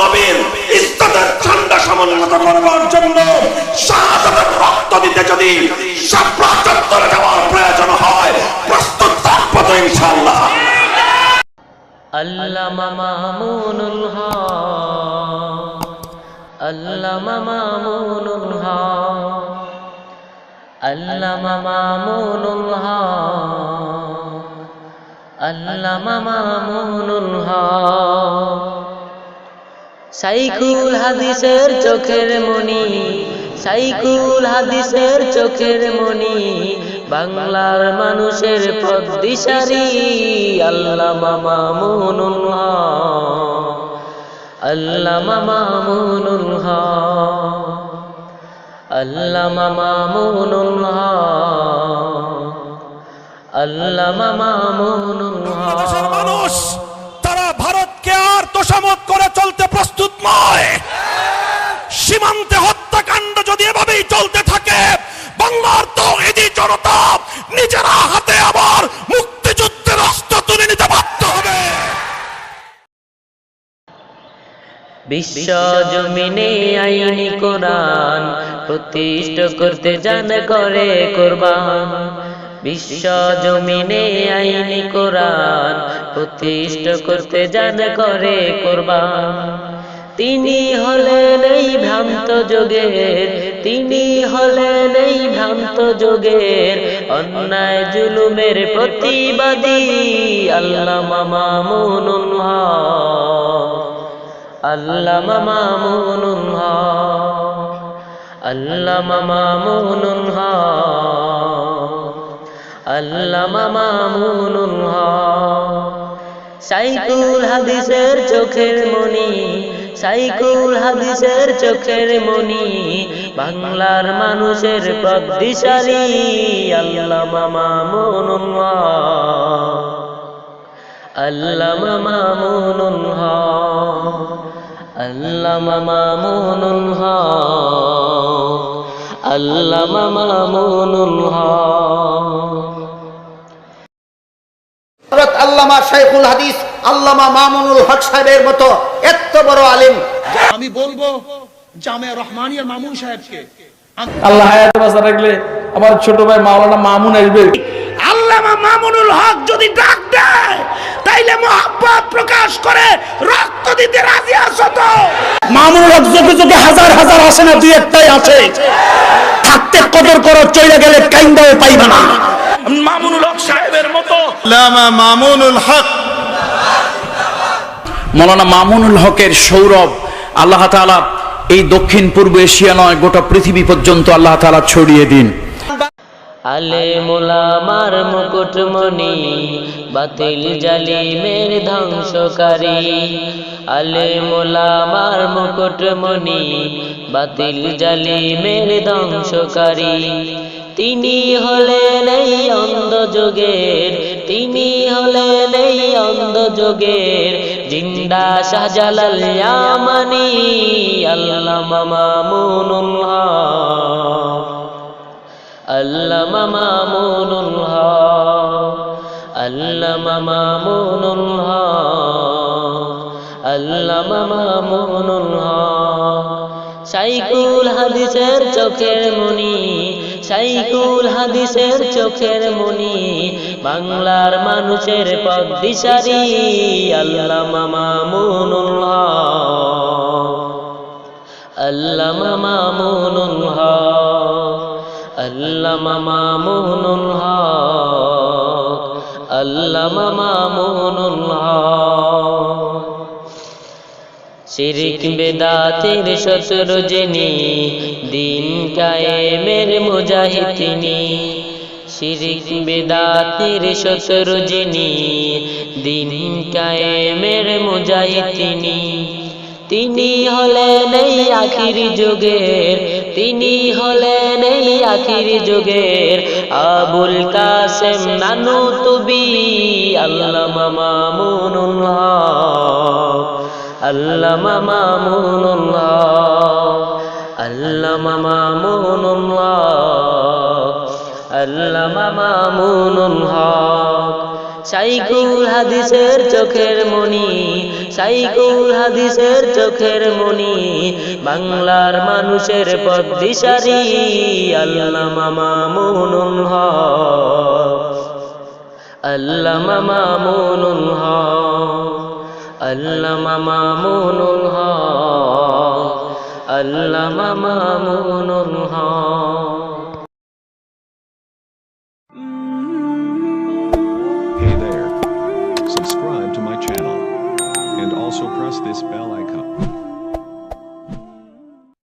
নবীর ইজ্জতের ঝান্ডা সমুন্নত করবার জন্য শাহাদাতের রক্ত দিতে যদি শাপলা চত্বরে যাওয়ার প্রয়োজন হয়, প্রস্তুত থাকবো তো ইনশাআল্লাহ। আল্লামা মামুনুল হক, আল্লামা মামুনুল হক, আল্লামা মামুনুল হক, আল্লামা মামুনুল হক। শাইখুল হাদিসের চোখের মনি, শাইখুল হাদিসের চোখের মনি, বাংলার মানুষের পথ দিশারি আল্লামা মামুনুল হক, আল্লামা মামুনুল হক, আল্লামা মামুনুল হক, আল্লামা মামুনুল হক। মানুষ তারা ভারতকে আর তোষামত করে চলতে প্রস্তুত নয়। সীমান্তে হত্যাকাণ্ড যদি এভাবেই চলতে থাকে, বাংলার তাওহীদি জনতা নিজেরা হাতে আবার মুক্তিযুদ্ধের অস্ত্র তুলে নিতে বাধ্য হবে। বিশ্ব জমিনে আইনি কোরআন প্রতিষ্ঠা করতে জান করে কুরবান, বিশ্ব জমিনে আইনি কোরআন প্রতিষ্ঠা করতে জান করে কুরবান। তিনি হলেন এই ভ্রান্ত যুগের, তিনি হলেন এই ভ্রান্ত যুগের অন্যায় জুলুমের প্রতিবাদী আল্লামা মামুনুল হক, আল্লামা মামুনুল হক, আল্লামা মামুনুল হক, আল্লামা মামুনুল হক। শাইখুল হাদিসের চোখের মনি, শাইখুল হাদিসের চোখের মনি, বাংলার মানুষের পথ দিশারি আল্লামা মামুনুল হক, আল্লামা মামুনুল হক, আল্লামা মামুনুল হক, আল্লামা মামুনুল হক। আল্লামা শাইখুল হাদিস আল্লামা মামুনুল হক সাহেবের মতো এত বড় আলিম আমি বলবো জামে রহমানিয়ার মামুন সাহেবকে, আল্লাহ হায়াতে বাঁচা রাখলে আমার ছোট ভাই মাওলানা মামুন আসবে। আল্লামা মামুনুল হক যদি ডাক দেয় তাইলে মোহাব্বত প্রকাশ করে রক্ত দিতে রাজি আছো তো? মামুনুল হক যুগে যুগে হাজার হাজার আসে না, দুই একটাই আছে। থাকতে কদর করো, চলে গেলে কাইন্দাও পাইবে না। মামুনুল হক সাহেবের মতো আল্লামা মামুনুল হক, মৌলানা মামুনুল হকের সৌরভ আল্লাহ তাআলা এই দক্ষিণ পূর্ব এশিয়া নয়, গোটা পৃথিবী পর্যন্ত আল্লাহ তাআলা ছড়িয়ে দিন। আলেম ওলামার মুকুটমণি, বাতিল জালিমের ধ্বংসকারী, আলেম ওলামার মুকুটমণি, বাতিল জালিমের ধ্বংসকারী। তিনি হলেন এই অন্ধ যুগের, তিনি হলেন এই অন্ধ যুগের জিন্দা শাহজালাল ইয়ামানি আল্লামা মামুনুল হক, আল্লামা মামুনুল হক, আল্লামা মামুনুল হক, আল্লামা মামুনুল হক। শাইখুল হাদিসের চোখের মনি, শাইখুল হাদিসের চোখের মনি, বাংলার মানুষের পথ দিশারি আল্লামা মামুনুল হক, আল্লামা মামুনুল হক, আল্লামা মামুনুল হক, আল্লামা মামুনুল হক। শিরক বেদাতের শত্রু যিনি, দিন কায়েমের মুজাহিদ তিনি, শিরক বেদাতের শত্রু যিনি, দিন কায়েমের মুজাহিদ তিনি। তিনি হলেন এই আখির যুগের, তিনি হলেন এই আখির যুগের আবুল কাসেম নানুতুবি আল্লামা মামুনুল হক, আল্লামা মামুনুল হক, আল্লামা মামুনুল হক, আল্লামা মামুনুল হক। শাইখুল হাদিসের চোখের মনি, সাইকুল হাদিসের চোখের মনি, বাংলার মানুষের পথ দিশারি, আল্লামা মামুনুল হক, আল্লামা মামুনুল হক, আল্লামা মামুনুল হক, আল্লামা মামুনুল হক। Hey there. Subscribe to my channel. And also press this bell icon.